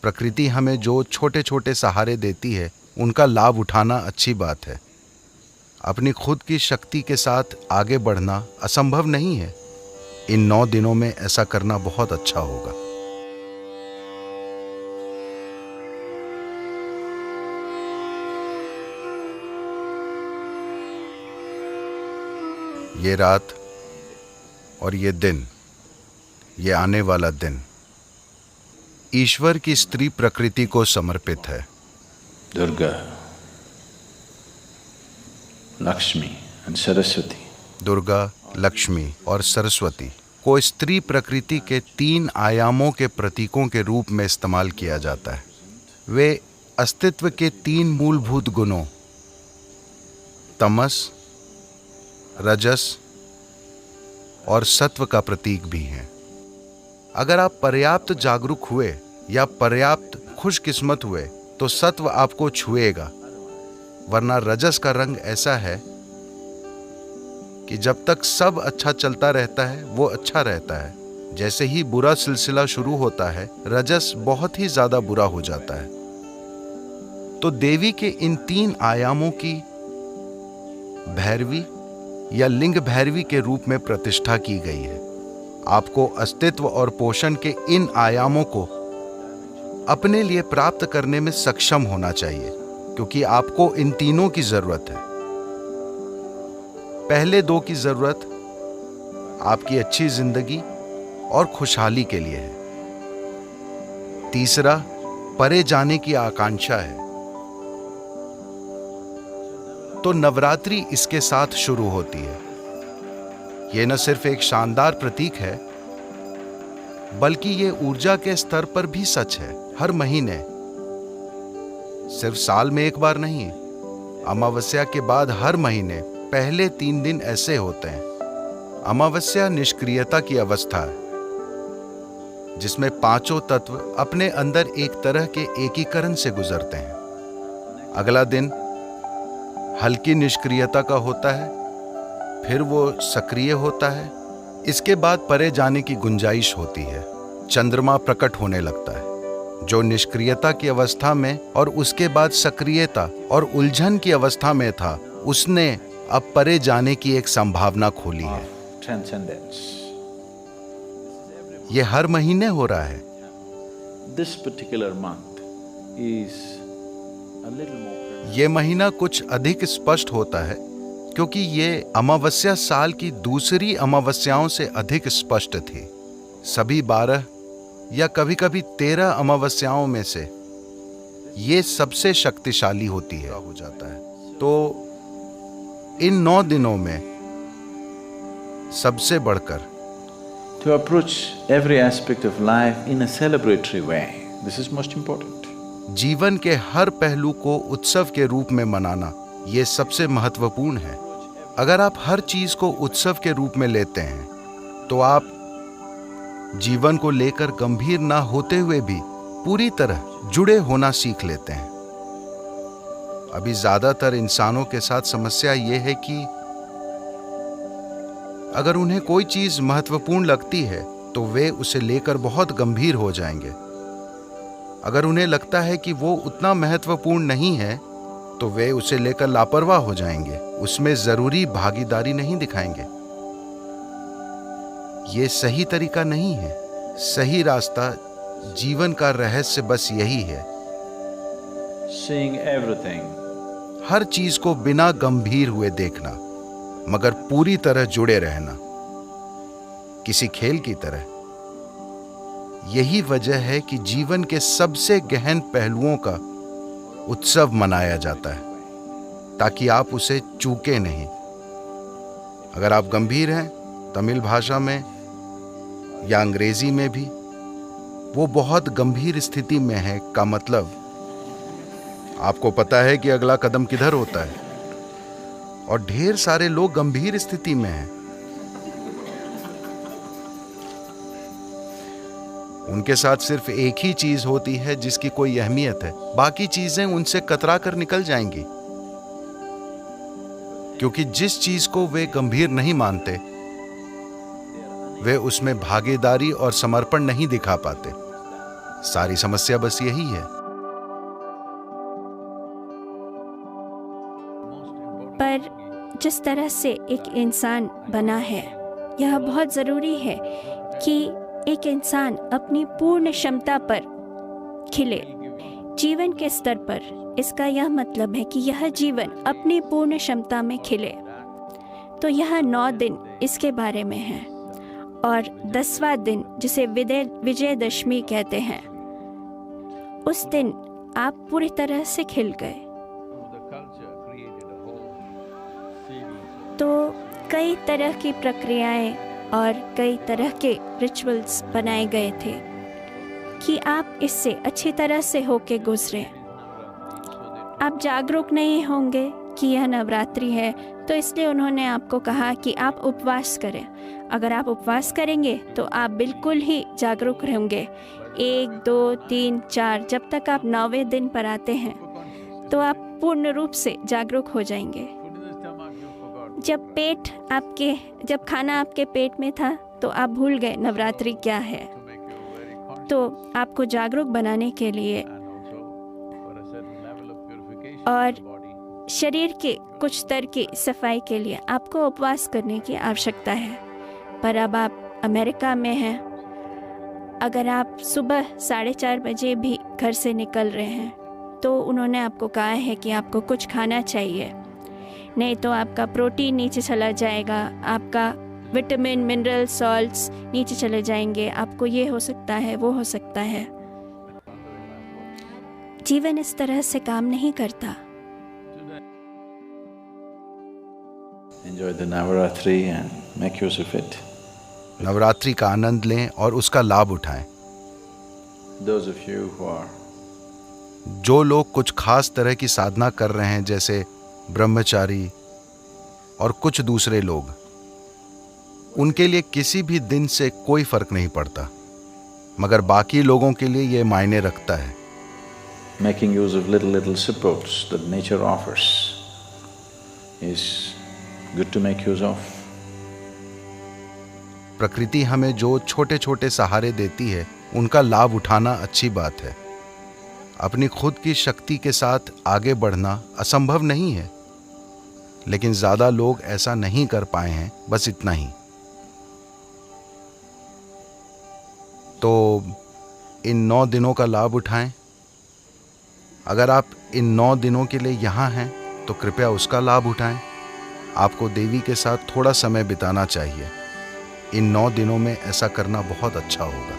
प्रकृति हमें जो छोटे छोटे सहारे देती है उनका लाभ उठाना अच्छी बात है। अपनी खुद की शक्ति के साथ आगे बढ़ना असंभव नहीं है। इन 9 दिनों में ऐसा करना बहुत अच्छा होगा। ये रात और ये दिन, ये आने वाला दिन ईश्वर की स्त्री प्रकृति को समर्पित है। दुर्गा, लक्ष्मी एंड सरस्वती, दुर्गा, लक्ष्मी और सरस्वती को स्त्री प्रकृति के 3 आयामों के प्रतीकों के रूप में इस्तेमाल किया जाता है। वे अस्तित्व के 3 मूलभूत गुणों तमस, रजस और सत्व का प्रतीक भी हैं। अगर आप पर्याप्त जागरूक हुए या पर्याप्त खुशकिस्मत हुए तो सत्व आपको छुएगा, वरना रजस का रंग ऐसा है कि जब तक सब अच्छा चलता रहता है वो अच्छा रहता है। जैसे ही बुरा सिलसिला शुरू होता है रजस बहुत ही ज्यादा बुरा हो जाता है। तो देवी के इन 3 आयामों की भैरवी या लिंग भैरवी के रूप में प्रतिष्ठा की गई है। आपको अस्तित्व और पोषण के इन आयामों को अपने लिए प्राप्त करने में सक्षम होना चाहिए, क्योंकि आपको इन तीनों की जरूरत है। पहले 2 की जरूरत आपकी अच्छी जिंदगी और खुशहाली के लिए है। तीसरा परे जाने की आकांक्षा है। तो नवरात्रि इसके साथ शुरू होती है। यह न सिर्फ एक शानदार प्रतीक है, बल्कि ये ऊर्जा के स्तर पर भी सच है। हर महीने, सिर्फ साल में एक बार नहीं, अमावस्या के बाद हर महीने पहले 3 दिन ऐसे होते हैं। अमावस्या निष्क्रियता की अवस्था है, जिसमें 5 तत्व अपने अंदर एक तरह के एकीकरण से गुजरते हैं। अगला दिन हल्की निष्क्रियता का होता है, फिर वो सक्रिय होता है। इसके बाद परे जाने की गुंजाइश होती है। चंद्रमा प्रकट होने लगता है, जो निष्क्रियता की अवस्था में और उसके बाद सक्रियता और उलझन की अवस्था में था, उसने अब परे जाने की एक संभावना खोली है। ये हर महीने हो रहा है। This particular month is a little more. ये महीना कुछ अधिक स्पष्ट होता है, क्योंकि ये अमावस्या साल की दूसरी अमावस्याओं से अधिक स्पष्ट थी। सभी 12 या कभी कभी 13 अमावस्याओं में से ये सबसे शक्तिशाली होती है हो जाता है। तो इन 9 दिनों में सबसे बढ़कर To approach every aspect of life in a celebratory way. This is most important. जीवन के हर पहलू को उत्सव के रूप में मनाना, ये सबसे महत्वपूर्ण है। अगर आप हर चीज को उत्सव के रूप में लेते हैं तो आप जीवन को लेकर गंभीर ना होते हुए भी पूरी तरह जुड़े होना सीख लेते हैं। अभी ज्यादातर इंसानों के साथ समस्या ये है कि अगर उन्हें कोई चीज महत्वपूर्ण लगती है तो वे उसे लेकर बहुत गंभीर हो जाएंगे। अगर उन्हें लगता है कि वो उतना महत्वपूर्ण नहीं है तो वे उसे लेकर लापरवाह हो जाएंगे, उसमें जरूरी भागीदारी नहीं दिखाएंगे। ये सही तरीका नहीं है। सही रास्ता, जीवन का रहस्य बस यही है, Seeing everything. हर चीज को बिना गंभीर हुए देखना, मगर पूरी तरह जुड़े रहना, किसी खेल की तरह। यही वजह है कि जीवन के सबसे गहन पहलुओं का उत्सव मनाया जाता है, ताकि आप उसे चूके नहीं। अगर आप गंभीर हैं, तमिल भाषा में या अंग्रेजी में भी, वो बहुत गंभीर स्थिति में है का मतलब आपको पता है कि अगला कदम किधर होता है। और ढेर सारे लोग गंभीर स्थिति में हैं। उनके साथ सिर्फ एक ही चीज होती है जिसकी कोई अहमियत है, बाकी चीजें उनसे कतरा कर निकल जाएंगी, क्योंकि जिस चीज को वे गंभीर नहीं मानते वे उसमें भागीदारी और समर्पण नहीं दिखा पाते। सारी समस्या बस यही है। पर जिस तरह से एक इंसान बना है, यह बहुत ज़रूरी है कि एक इंसान अपनी पूर्ण क्षमता पर खिले, जीवन के स्तर पर। इसका यह मतलब है कि यह जीवन अपनी पूर्ण क्षमता में खिले। तो यह 9 दिन इसके बारे में है। और 10वां दिन, जिसे विजयदशमी कहते हैं, उस दिन आप पूरी तरह से खिल गए। तो कई तरह की प्रक्रियाएं और कई तरह के रिचुअल्स बनाए गए थे कि आप इससे अच्छी तरह से होके गुजरे। आप जागरूक नहीं होंगे कि यह नवरात्रि है, तो इसलिए उन्होंने आपको कहा कि आप उपवास करें। अगर आप उपवास करेंगे तो आप बिल्कुल ही जागरूक रहेंगे। 1, 2, 3, 4, जब तक आप 9वें दिन पर आते हैं तो आप पूर्ण रूप से जागरूक हो जाएंगे। जब खाना आपके पेट में था तो आप भूल गए नवरात्रि क्या है। तो आपको जागरूक बनाने के लिए और शरीर के कुछ स्तर की सफाई के लिए आपको उपवास करने की आवश्यकता है। पर अब आप अमेरिका में हैं, अगर आप सुबह 4:30 बजे भी घर से निकल रहे हैं तो उन्होंने आपको कहा है कि आपको कुछ खाना चाहिए, नहीं तो आपका प्रोटीन नीचे चला जाएगा, आपका विटामिन, मिनरल, सॉल्ट्स नीचे चले जाएंगे, आपको ये हो सकता है, वो हो सकता है। जीवन इस तरह से काम नहीं करता। Enjoy the Navaratri and make use of it. Navratri का आनंद लें और उसका लाभ उठाएं। Those of you who are जो लोग कुछ खास तरह की साधना कर रहे हैं, जैसे ब्रह्मचारी और कुछ दूसरे लोग, उनके लिए किसी भी दिन से कोई फर्क नहीं पड़ता, मगर बाकी लोगों के लिए ये मायने रखता है। making use of little supports that nature offers is good to make use of. प्रकृति हमें जो छोटे छोटे सहारे देती है, उनका लाभ उठाना अच्छी बात है। अपनी खुद की शक्ति के साथ आगे बढ़ना असंभव नहीं है, लेकिन ज्यादा लोग ऐसा नहीं कर पाए हैं, बस इतना ही। तो इन 9 दिनों का लाभ उठाएं। अगर आप इन 9 दिनों के लिए यहाँ हैं तो कृपया उसका लाभ उठाएं। आपको देवी के साथ थोड़ा समय बिताना चाहिए। इन 9 दिनों में ऐसा करना बहुत अच्छा होगा।